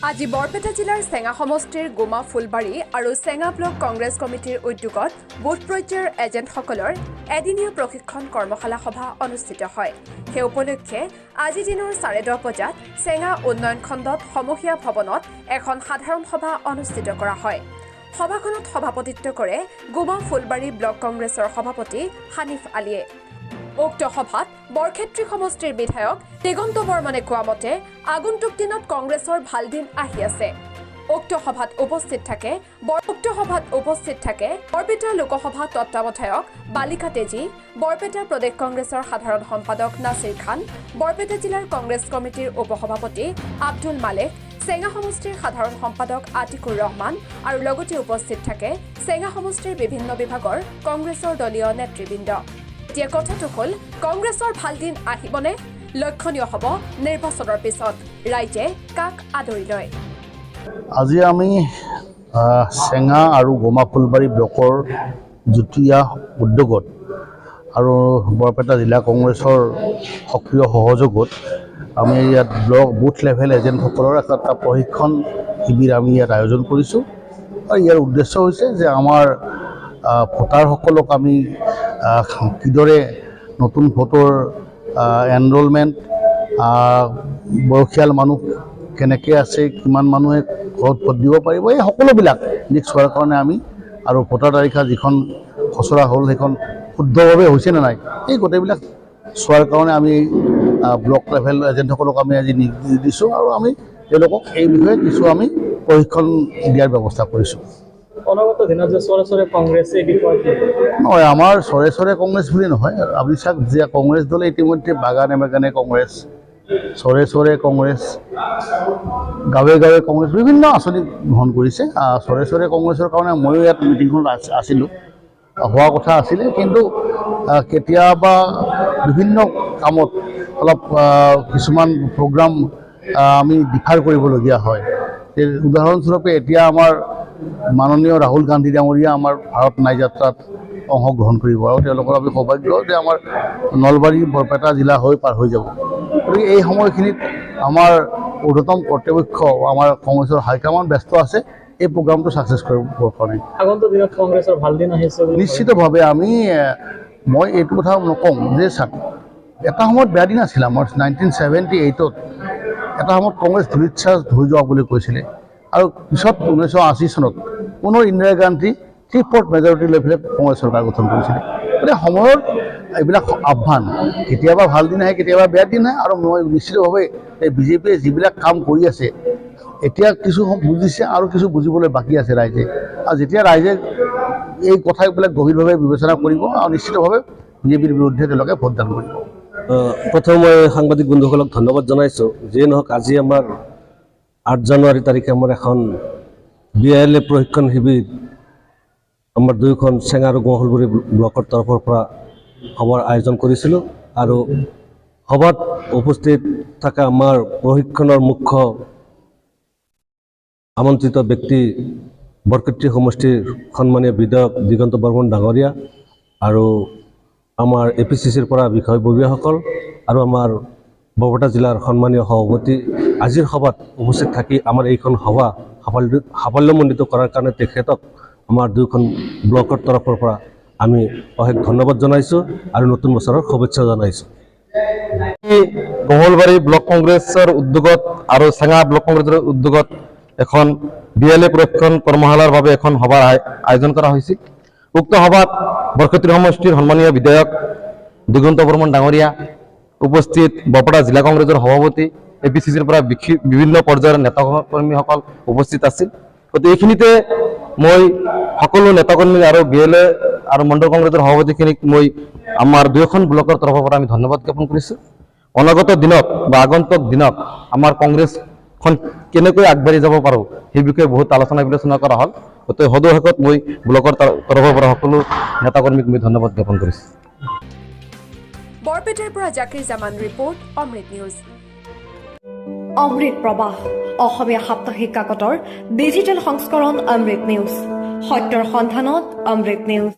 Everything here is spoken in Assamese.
আজি বৰপেটা জিলাৰ চেঙা সমষ্টিৰ গোমা ফুলবাৰী আৰু চেঙা ব্লক কংগ্ৰেছ কমিটিৰ উদ্যোগত বুথ পৰ্যায়ৰ এজেণ্টসকলৰ এদিনীয়া প্ৰশিক্ষণ কৰ্মশালা সভা অনুষ্ঠিত হয়। সেই উপলক্ষে আজি দিনৰ 10:30 বজাত চেঙা উন্নয়ন খণ্ডত সমূহীয়া ভৱনত এখন সাধাৰণ সভা অনুষ্ঠিত কৰা হয়। সভাখনত সভাপতিত্ব কৰে গোমা ফুলবাৰী ব্লক কংগ্ৰেছৰ সভাপতি হানিফ আলীয়ে। উক্ত সভাত বৰক্ষেত্ৰী সমষ্টিৰ বিধায়ক দিগন্ত বৰ্মনে কোৱা মতে আগন্তুক দিনত কংগ্ৰেছৰ ভাল দিন আহি আছে। উক্ত সভাত উপস্থিত থাকে বৰপেটা লোকসভা তত্ত্বাৱধায়ক বালিকা তেজী, বৰপেটা প্ৰদেশ কংগ্ৰেছৰ সাধাৰণ সম্পাদক নাছিৰ খান, বৰপেটা জিলাৰ কংগ্ৰেছ কমিটিৰ উপসভাপতি আব্দুল মালেক, চেঙা সমষ্টিৰ সাধাৰণ সম্পাদক আতিকুৰ ৰহমান আৰু লগতে উপস্থিত থাকে চেঙা সমষ্টিৰ বিভিন্ন বিভাগৰ কংগ্ৰেছৰ দলীয় নেতৃবৃন্দ। এতিয়া কথাটো হ'ল কংগ্ৰেছৰ ভাল দিন আহিবনে? লক্ষণীয় হ'ব নিৰ্বাচনৰ পিছত ৰাইজে কাক আদৰি লয়। আজি আমি চেঙা আৰু গোমা ফুলবাৰী ব্লকৰ যুটীয়া উদ্যোগত আৰু বৰপেটা জিলা কংগ্ৰেছৰ সক্ৰিয় সহযোগত আমি ইয়াত ব্লক বুথ লেভেল এজেণ্টসকলৰ এটা প্ৰশিক্ষণ শিবিৰ আমি ইয়াত আয়োজন কৰিছোঁ। আৰু ইয়াৰ উদ্দেশ্য হৈছে যে আমাৰ ভোটাৰসকলক আমি কিদৰে নতুন ভোটৰ এনৰোলমেণ্ট, বয়সীয়াল মানুহ কেনেকৈ আছে, কিমান মানুহে ঘৰত ভোট দিব পাৰিব, এই সকলোবিলাক দিশ চোৱাৰ কাৰণে আমি আৰু ভোটাৰ তালিকা যিখন খচৰা হ'ল সেইখন শুদ্ধভাৱে হৈছেনে নাই এই গোটেইবিলাক চোৱাৰ কাৰণে আমি ব্লক লেভেল এজেণ্টসকলক আমি আজি নিৰ্দেশ দিছোঁ আৰু আমি তেওঁলোকক এই বিষয়ে কিছু আমি প্ৰশিক্ষণ দিয়াৰ ব্যৱস্থা কৰিছোঁ। অনাগত দিনত যে চৰে কংগ্ৰেছে এই বিষয়ত নহয়, আমাৰ চৰে কংগ্ৰেছ বুলি নহয়, আপুনি চাওক যে কংগ্ৰেছ দলে ইতিমধ্যে বাগানে কংগ্ৰেছ, চৰে কংগ্ৰেছ, গাঁৱে কংগ্ৰেছ বিভিন্ন আঁচনি গ্ৰহণ কৰিছে। চৰে কংগ্ৰেছৰ কাৰণে ময়ো ইয়াত মিটিংখনত আছিলোঁ, হোৱা কথা আছিলে, কিন্তু কেতিয়াবা বিভিন্ন কামত অলপ কিছুমান প্ৰগ্ৰাম আমি ডিফাৰ কৰিবলগীয়া হয়। উদাহৰণস্বৰূপে এতিয়া আমাৰ মাননীয় ৰাহুল গান্ধী ডাঙৰীয়া আমাৰ ভাৰত নাই যাত্ৰাত অংশগ্ৰহণ কৰিব আৰু তেওঁলোকৰ আমি সৌভাগ্য যে আমাৰ নলবাৰী বৰপেটা জিলা হৈ পাৰ হৈ যাব। গতিকে এই সময়খিনিত আমাৰ ঊৰ্ধ্বতম কৰ্তৃপক্ষ আমাৰ কংগ্ৰেছৰ হাইকমাণ্ড ব্যস্ত আছে এই প্ৰগ্ৰামটো ছাকচেছ কৰিবৰ কাৰণে। আগন্তুক দিনত কংগ্ৰেছৰ ভাল দিন আহিছে নিশ্চিতভাৱে মই এইটো কথা নকওঁ যে এটা সময়ত বেয়া দিন আছিল। আমাৰ 1978ত এটা সময়ত কংগ্ৰেছ ধূলিচ্ছাস হৈ যোৱা বুলি কৈছিলে আৰু পিছত 1980 চনত পুনৰ ইন্দিৰা গান্ধী 3/4 মেজৰিটি লৈ পেলাই কংগ্ৰেছ চৰকাৰ গঠন কৰিছিলে। গতিকে সময়ত এইবিলাক আহ্বান, কেতিয়াবা ভাল দিন আহে, কেতিয়াবা বেয়া দিন আহে, আৰু মই নিশ্চিতভাৱে এই বিজেপিয়ে যিবিলাক কাম কৰি আছে এতিয়া কিছু বুজিছে আৰু কিছু বুজিবলৈ বাকী আছে ৰাইজে। আৰু যেতিয়া ৰাইজে এই কথাবিলাক গভীৰভাৱে বিবেচনা কৰিব আৰু নিশ্চিতভাৱে বিজেপিৰ বিৰুদ্ধে তেওঁলোকে ভোটদান কৰিব। প্ৰথমে মই সাংবাদিক বন্ধুসকলক ধন্যবাদ জনাইছোঁ। যিয়ে নহওক আজি আমাৰ 8 জানুৱাৰী তাৰিখে আমাৰ এখন BILA প্ৰশিক্ষণ শিবিৰ আমাৰ দুয়োখন চেঙা আৰু গোমা ফুলবাৰী ব্লকৰ তৰফৰ পৰা সভাৰ আয়োজন কৰিছিলোঁ আৰু সভাত উপস্থিত থকা আমাৰ প্ৰশিক্ষণৰ মুখ্য আমন্ত্ৰিত ব্যক্তি বৰক্ষেত্ৰী সমষ্টিৰ সন্মানীয় বিধায়ক দিগন্ত বৰ্মন ডাঙৰীয়া আৰু আমাৰ APCCৰ পৰা বিষয়ববীয়াসকল আৰু আমাৰ বৰপেটা জিলাৰ সন্মানীয় সভাপতি আজিৰ সভাত উপস্থিত থাকি আমাৰ এইখন সভা সাফল্যমণ্ডিত কৰাৰ কাৰণে তেখেতক আমাৰ দুয়োখন ব্লকৰ তৰফৰ পৰা আমি অশেষ ধন্যবাদ জনাইছোঁ আৰু নতুন বছৰৰ শুভেচ্ছা জনাইছোঁ। গোমলবাৰী ব্লক কংগ্ৰেছৰ উদ্যোগত আৰু চেঙা ব্লক কংগ্ৰেছৰ উদ্যোগত এখন BILA প্ৰশিক্ষণ কৰ্মশালাৰ বাবে এখন সভাৰ আয়োজন কৰা হৈছিল। উক্ত সভাত বৰক্ষেত্ৰী সমষ্টিৰ সন্মানীয় বিধায়ক দিগন্ত বৰ্মন ডাঙৰীয়া, উপস্থিত বৰপেটা জিলা কংগ্ৰেছৰ সভাপতি, APCCৰ পৰা বিভিন্ন পৰ্যায়ৰ নেতাকৰ্মীসকল উপস্থিত আছিল। গতিকে এইখিনিতে মই সকলো নেতাকৰ্মী আৰু BILA আৰু মণ্ডল কংগ্ৰেছৰ সভাপতিখিনিক মই আমাৰ দুয়োখন ব্লকৰ তৰফৰ পৰা আমি ধন্যবাদ জ্ঞাপন কৰিছোঁ। অনাগত দিনত বা আগন্তুক দিনত আমাৰ কংগ্ৰেছখন কেনেকৈ আগবাঢ়ি যাব পাৰোঁ সেই বিষয়ে বহুত আলোচনা বিলোচনা কৰা হ'ল। গতিকে সদৌ মই ব্লকৰ তৰফৰ পৰা সকলো নেতাকৰ্মীক মই ধন্যবাদ জ্ঞাপন কৰিছোঁ। বৰপেটাৰ পৰা জাকিৰ জামান ৰিপৰ্ট, অমৃত নিউজ। অমৃত প্ৰবাহ অসমীয়া সাপ্তাহিক কাকতৰ ডিজিটেল সংস্কৰণ অমৃত নিউজ, সত্যৰ সন্ধানত অমৃত নিউজ।